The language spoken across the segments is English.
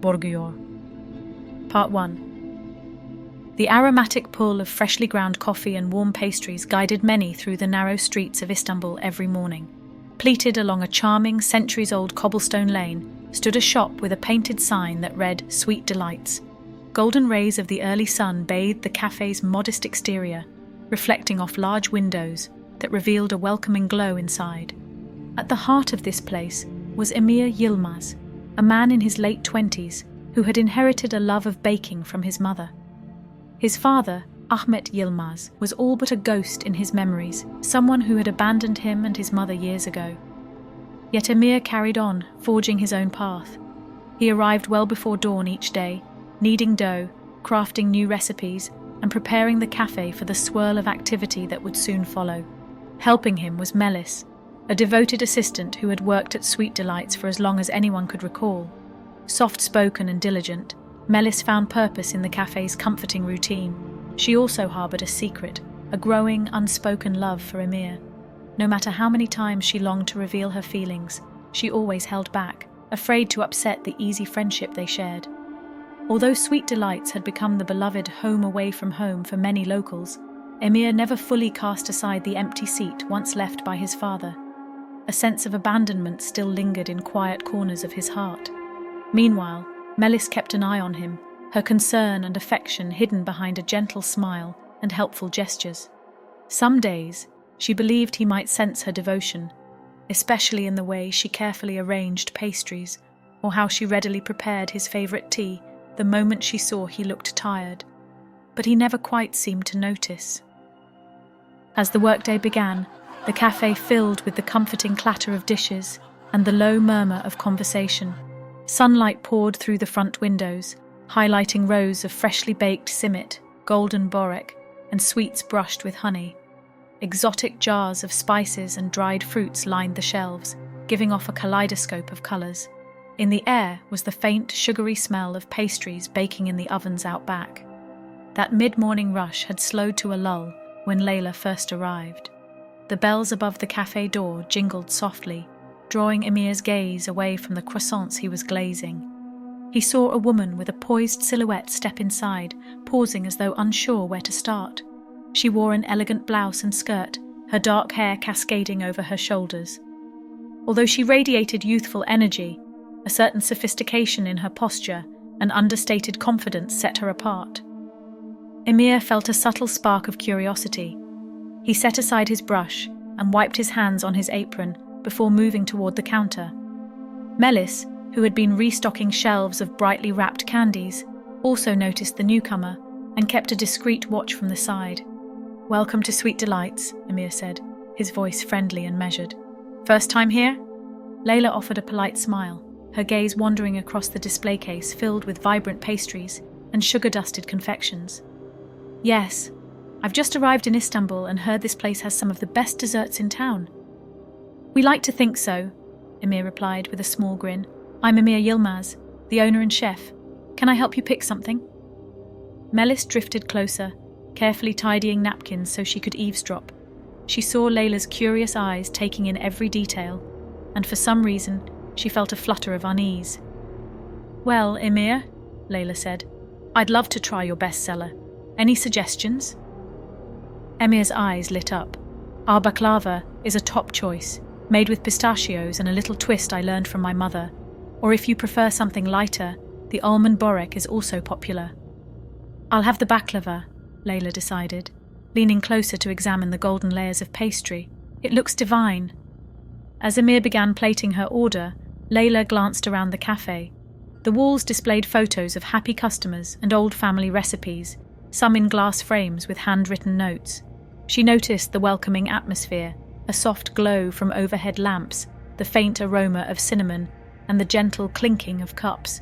Borguyor. Part 1. The aromatic pull of freshly ground coffee and warm pastries guided many through the narrow streets of Istanbul every morning. Pleated along a charming, centuries-old cobblestone lane stood a shop with a painted sign that read "Sweet Delights." Golden rays of the early sun bathed the cafe's modest exterior, reflecting off large windows that revealed a welcoming glow inside. At the heart of this place was Emir Yilmaz, a man in his late 20s who had inherited a love of baking from his mother. His father, Emir Yilmaz, was all but a ghost in his memories, someone who had abandoned him and his mother years ago. Yet Emir carried on, forging his own path. He arrived well before dawn each day, kneading dough, crafting new recipes, and preparing the cafe for the swirl of activity that would soon follow. Helping him was Melis, a devoted assistant who had worked at Sweet Delights for as long as anyone could recall. Soft-spoken and diligent, Melis found purpose in the cafe's comforting routine. She also harboured a secret, a growing, unspoken love for Emir. No matter how many times she longed to reveal her feelings, she always held back, afraid to upset the easy friendship they shared. Although Sweet Delights had become the beloved home away from home for many locals, Emir never fully cast aside the empty seat once left by his father. A sense of abandonment still lingered in quiet corners of his heart. Meanwhile, Melis kept an eye on him, her concern and affection hidden behind a gentle smile and helpful gestures. Some days, she believed he might sense her devotion, especially in the way she carefully arranged pastries, or how she readily prepared his favourite tea the moment she saw he looked tired. But he never quite seemed to notice. As the workday began, the cafe filled with the comforting clatter of dishes and the low murmur of conversation. Sunlight poured through the front windows, highlighting rows of freshly baked simit, golden borek, and sweets brushed with honey. Exotic jars of spices and dried fruits lined the shelves, giving off a kaleidoscope of colours. In the air was the faint, sugary smell of pastries baking in the ovens out back. That mid-morning rush had slowed to a lull when Leyla first arrived. The bells above the cafe door jingled softly, drawing Emir's gaze away from the croissants he was glazing. He saw a woman with a poised silhouette step inside, pausing as though unsure where to start. She wore an elegant blouse and skirt, her dark hair cascading over her shoulders. Although she radiated youthful energy, a certain sophistication in her posture and understated confidence set her apart. Emir felt a subtle spark of curiosity. He set aside his brush and wiped his hands on his apron before moving toward the counter. Melis, who had been restocking shelves of brightly wrapped candies, also noticed the newcomer and kept a discreet watch from the side. "Welcome to Sweet Delights," Emir said, his voice friendly and measured. "First time here?" Leyla offered a polite smile, her gaze wandering across the display case filled with vibrant pastries and sugar-dusted confections. "Yes, I've just arrived in Istanbul and heard this place has some of the best desserts in town." "We like to think so," Emir replied with a small grin. "I'm Emir Yilmaz, the owner and chef. Can I help you pick something?" Melis drifted closer, carefully tidying napkins so she could eavesdrop. She saw Leyla's curious eyes taking in every detail, and for some reason, she felt a flutter of unease. "Well, Emir," Leyla said, "I'd love to try your bestseller. Any suggestions?" Emir's eyes lit up. "Our baklava is a top choice, made with pistachios and a little twist I learned from my mother. Or if you prefer something lighter, the almond borek is also popular." "I'll have the baklava," Leyla decided, leaning closer to examine the golden layers of pastry. "It looks divine." As Emir began plating her order, Leyla glanced around the cafe. The walls displayed photos of happy customers and old family recipes, some in glass frames with handwritten notes. She noticed the welcoming atmosphere, a soft glow from overhead lamps, the faint aroma of cinnamon, and the gentle clinking of cups.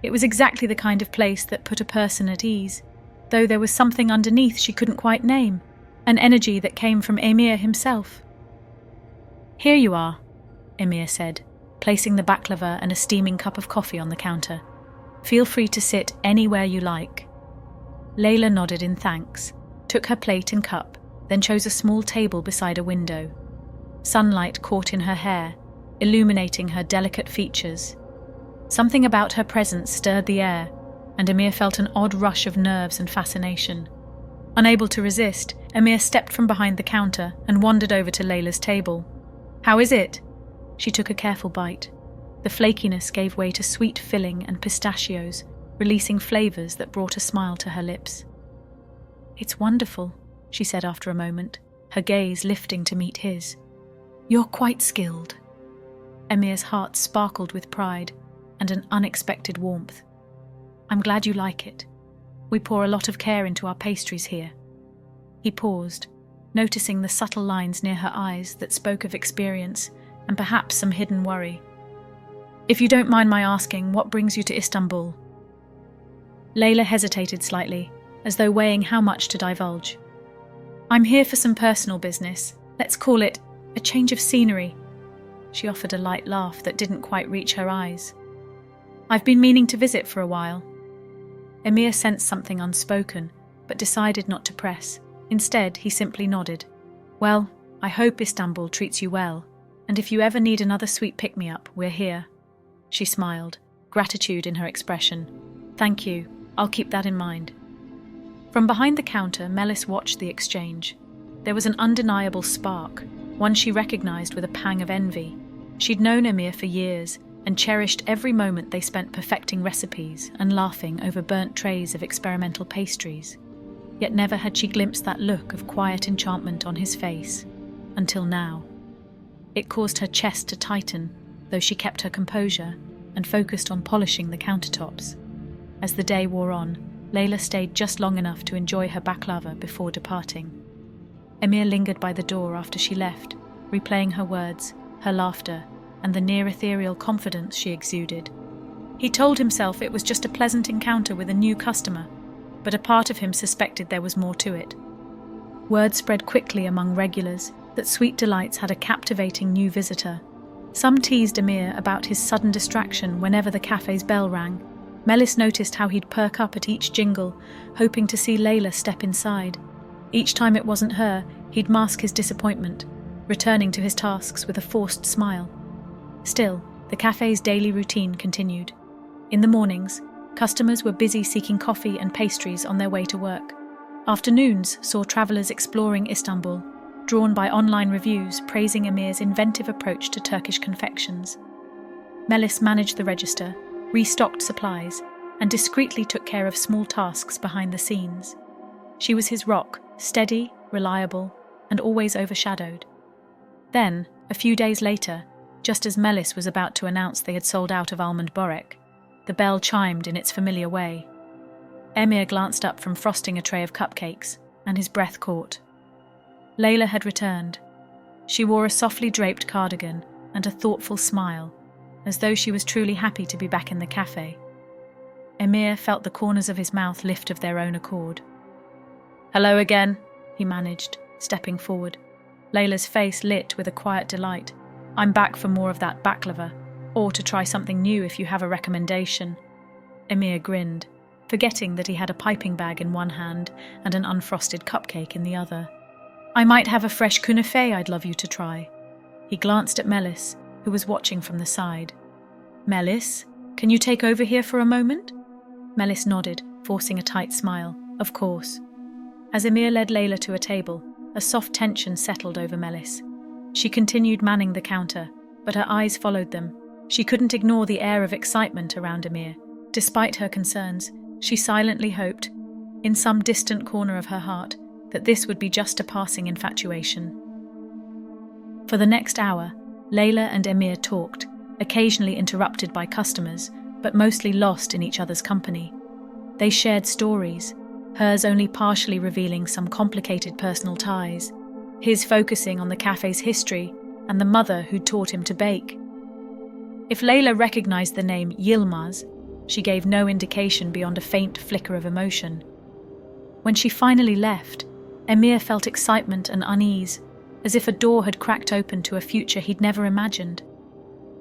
It was exactly the kind of place that put a person at ease, though there was something underneath she couldn't quite name, an energy that came from Emir himself. "Here you are," Emir said, placing the baklava and a steaming cup of coffee on the counter. "Feel free to sit anywhere you like." Leyla nodded in thanks, took her plate and cup, then chose a small table beside a window. Sunlight caught in her hair, illuminating her delicate features. Something about her presence stirred the air, and Emir felt an odd rush of nerves and fascination. Unable to resist, Emir stepped from behind the counter and wandered over to Leyla's table. "How is it?" She took a careful bite. The flakiness gave way to sweet filling and pistachios, releasing flavors that brought a smile to her lips. "It's wonderful," she said after a moment, her gaze lifting to meet his. "You're quite skilled." Emir's heart sparkled with pride and an unexpected warmth. "I'm glad you like it. We pour a lot of care into our pastries here." He paused, noticing the subtle lines near her eyes that spoke of experience and perhaps some hidden worry. "If you don't mind my asking, what brings you to Istanbul?" Leyla hesitated slightly, as though weighing how much to divulge. "I'm here for some personal business. Let's call it a change of scenery." She offered a light laugh that didn't quite reach her eyes. "I've been meaning to visit for a while." Emir sensed something unspoken, but decided not to press. Instead, he simply nodded. "Well, I hope Istanbul treats you well, and if you ever need another sweet pick-me-up, we're here." She smiled, gratitude in her expression. "Thank you, I'll keep that in mind." From behind the counter, Melis watched the exchange. There was an undeniable spark, one she recognized with a pang of envy. She'd known Emir for years and cherished every moment they spent perfecting recipes and laughing over burnt trays of experimental pastries. Yet never had she glimpsed that look of quiet enchantment on his face, until now. It caused her chest to tighten, though she kept her composure and focused on polishing the countertops. As the day wore on, Leyla stayed just long enough to enjoy her baklava before departing. Emir lingered by the door after she left, replaying her words, her laughter, and the near-ethereal confidence she exuded. He told himself it was just a pleasant encounter with a new customer, but a part of him suspected there was more to it. Word spread quickly among regulars that Sweet Delights had a captivating new visitor. Some teased Emir about his sudden distraction whenever the cafe's bell rang. Melis noticed how he'd perk up at each jingle, hoping to see Leyla step inside. Each time it wasn't her, he'd mask his disappointment, returning to his tasks with a forced smile. Still, the cafe's daily routine continued. In the mornings, customers were busy seeking coffee and pastries on their way to work. Afternoons saw travellers exploring Istanbul, drawn by online reviews praising Emir's inventive approach to Turkish confections. Melis managed the register, restocked supplies, and discreetly took care of small tasks behind the scenes. She was his rock, steady, reliable, and always overshadowed. Then, a few days later, just as Melis was about to announce they had sold out of almond borek, the bell chimed in its familiar way. Emir glanced up from frosting a tray of cupcakes, and his breath caught. Leyla had returned. She wore a softly draped cardigan and a thoughtful smile, as though she was truly happy to be back in the cafe. Emir felt the corners of his mouth lift of their own accord. "Hello again," he managed, stepping forward. Layla's face lit with a quiet delight. "I'm back for more of that baklava, or to try something new if you have a recommendation." Emir grinned, forgetting that he had a piping bag in one hand and an unfrosted cupcake in the other. "I might have a fresh kunefe I'd love you to try." He glanced at Melis, who was watching from the side. "Melis, can you take over here for a moment?" Melis nodded, forcing a tight smile. "Of course." As Emir led Leyla to a table, a soft tension settled over Melis. She continued manning the counter, but her eyes followed them. She couldn't ignore the air of excitement around Emir. Despite her concerns, she silently hoped, in some distant corner of her heart, that this would be just a passing infatuation. For the next hour, Leyla and Emir talked, occasionally interrupted by customers, but mostly lost in each other's company. They shared stories, hers only partially revealing some complicated personal ties, his focusing on the cafe's history and the mother who'd taught him to bake. If Leyla recognized the name Yilmaz, she gave no indication beyond a faint flicker of emotion. When she finally left, Emir felt excitement and unease, as if a door had cracked open to a future he'd never imagined.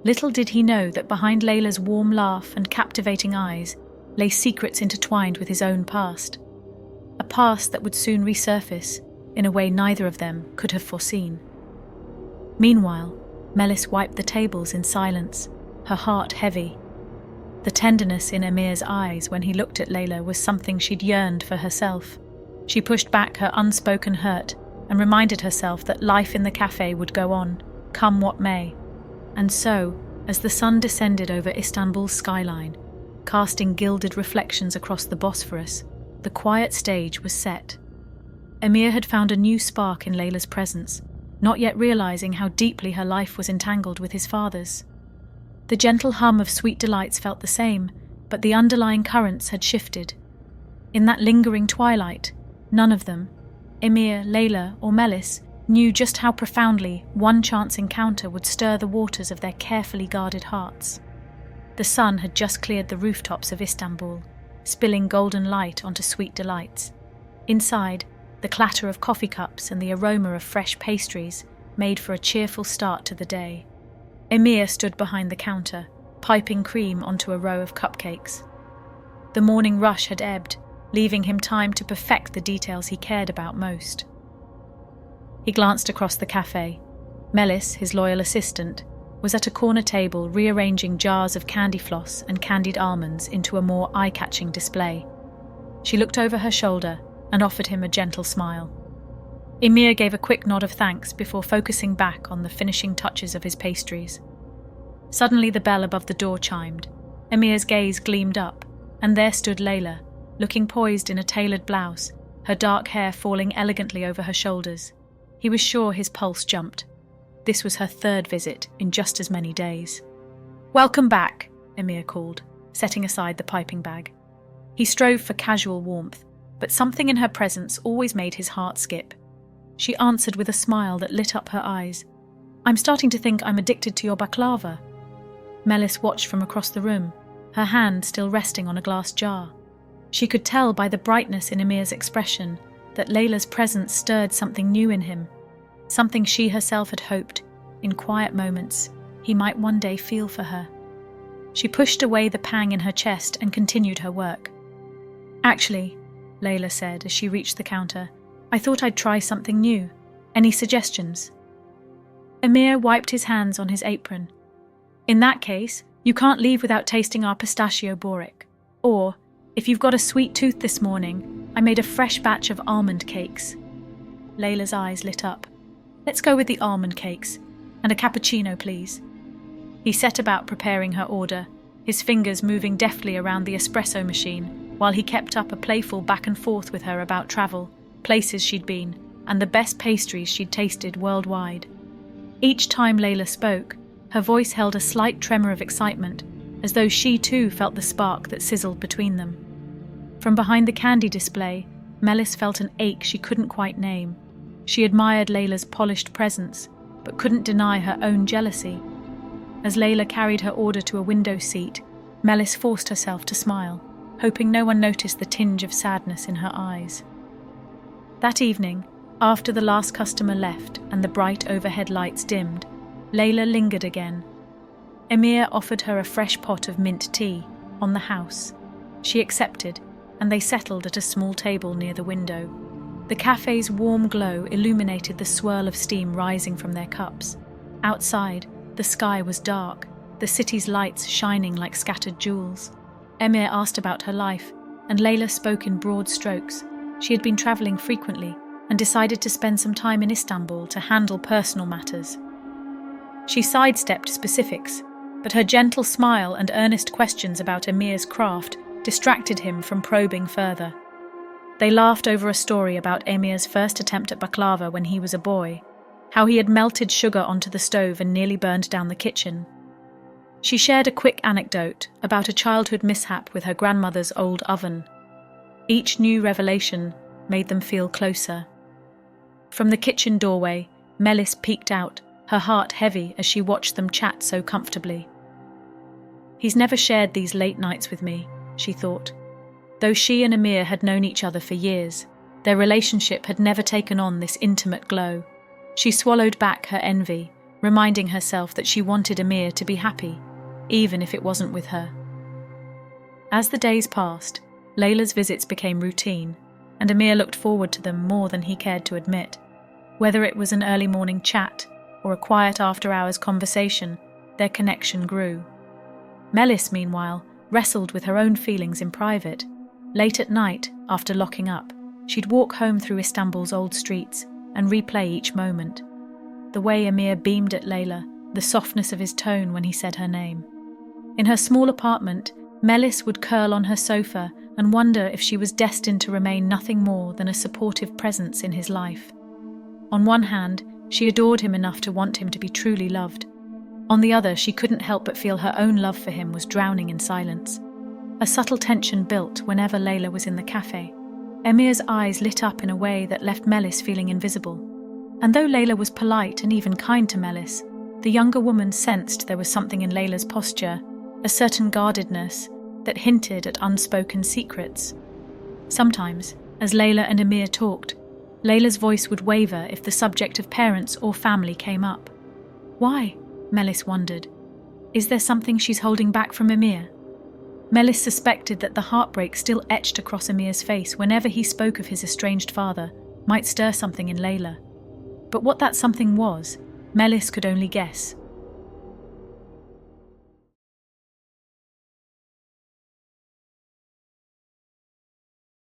Little did he know that behind Layla's warm laugh and captivating eyes lay secrets intertwined with his own past. A past that would soon resurface in a way neither of them could have foreseen. Meanwhile, Melis wiped the tables in silence, her heart heavy. The tenderness in Emir's eyes when he looked at Leyla was something she'd yearned for herself. She pushed back her unspoken hurt and reminded herself that life in the cafe would go on, come what may. And so, as the sun descended over Istanbul's skyline, casting gilded reflections across the Bosphorus, the quiet stage was set. Emir had found a new spark in Leyla's presence, not yet realizing how deeply her life was entangled with his father's. The gentle hum of sweet delights felt the same, but the underlying currents had shifted. In that lingering twilight, none of them, Emir, Leyla, or Melis, knew just how profoundly one chance encounter would stir the waters of their carefully guarded hearts. The sun had just cleared the rooftops of Istanbul, spilling golden light onto sweet delights. Inside, the clatter of coffee cups and the aroma of fresh pastries made for a cheerful start to the day. Emir stood behind the counter, piping cream onto a row of cupcakes. The morning rush had ebbed, leaving him time to perfect the details he cared about most. He glanced across the cafe. Melis, his loyal assistant, was at a corner table rearranging jars of candy floss and candied almonds into a more eye-catching display. She looked over her shoulder and offered him a gentle smile. Emir gave a quick nod of thanks before focusing back on the finishing touches of his pastries. Suddenly the bell above the door chimed. Emir's gaze gleamed up, and there stood Leyla, looking poised in a tailored blouse, her dark hair falling elegantly over her shoulders. He was sure his pulse jumped. This was her third visit in just as many days. "Welcome back," Emir called, setting aside the piping bag. He strove for casual warmth, but something in her presence always made his heart skip. She answered with a smile that lit up her eyes. "I'm starting to think I'm addicted to your baklava." Melis watched from across the room, her hand still resting on a glass jar. She could tell by the brightness in Emir's expression that Leyla's presence stirred something new in him, something she herself had hoped, in quiet moments, he might one day feel for her. She pushed away the pang in her chest and continued her work. "Actually," Leyla said as she reached the counter, "I thought I'd try something new. Any suggestions?" Emir wiped his hands on his apron. "In that case, you can't leave without tasting our pistachio boric. Or, if you've got a sweet tooth this morning, I made a fresh batch of almond cakes." Leyla's eyes lit up. "Let's go with the almond cakes. And a cappuccino, please." He set about preparing her order, his fingers moving deftly around the espresso machine, while he kept up a playful back and forth with her about travel, places she'd been, and the best pastries she'd tasted worldwide. Each time Leyla spoke, her voice held a slight tremor of excitement, as though she too felt the spark that sizzled between them. From behind the candy display, Melis felt an ache she couldn't quite name. She admired Leyla's polished presence, but couldn't deny her own jealousy. As Leyla carried her order to a window seat, Melis forced herself to smile, hoping no one noticed the tinge of sadness in her eyes. That evening, after the last customer left and the bright overhead lights dimmed, Leyla lingered again. Emir offered her a fresh pot of mint tea, on the house. She accepted, and they settled at a small table near the window. The cafe's warm glow illuminated the swirl of steam rising from their cups. Outside, the sky was dark, the city's lights shining like scattered jewels. Emir asked about her life, and Leyla spoke in broad strokes. She had been travelling frequently and decided to spend some time in Istanbul to handle personal matters. She sidestepped specifics, but her gentle smile and earnest questions about Emir's craft distracted him from probing further. They laughed over a story about Emir's first attempt at baklava when he was a boy, how he had melted sugar onto the stove and nearly burned down the kitchen. She shared a quick anecdote about a childhood mishap with her grandmother's old oven. Each new revelation made them feel closer. From the kitchen doorway, Melis peeked out, her heart heavy as she watched them chat so comfortably. "He's never shared these late nights with me," she thought. Though she and Emir had known each other for years, their relationship had never taken on this intimate glow. She swallowed back her envy, reminding herself that she wanted Emir to be happy, even if it wasn't with her. As the days passed, Leyla's visits became routine, and Emir looked forward to them more than he cared to admit. Whether it was an early morning chat or a quiet after-hours conversation, their connection grew. Melis, meanwhile, wrestled with her own feelings in private. Late at night, after locking up, she'd walk home through Istanbul's old streets and replay each moment. The way Emir beamed at Leyla, the softness of his tone when he said her name. In her small apartment, Melis would curl on her sofa and wonder if she was destined to remain nothing more than a supportive presence in his life. On one hand, she adored him enough to want him to be truly loved. On the other, she couldn't help but feel her own love for him was drowning in silence. A subtle tension built whenever Leyla was in the cafe. Emir's eyes lit up in a way that left Melis feeling invisible. And though Leyla was polite and even kind to Melis, the younger woman sensed there was something in Layla's posture, a certain guardedness that hinted at unspoken secrets. Sometimes, as Leyla and Emir talked, Layla's voice would waver if the subject of parents or family came up. Why? Melis wondered. Is there something she's holding back from Emir? Melis suspected that the heartbreak still etched across Emir's face whenever he spoke of his estranged father might stir something in Leyla. But what that something was, Melis could only guess.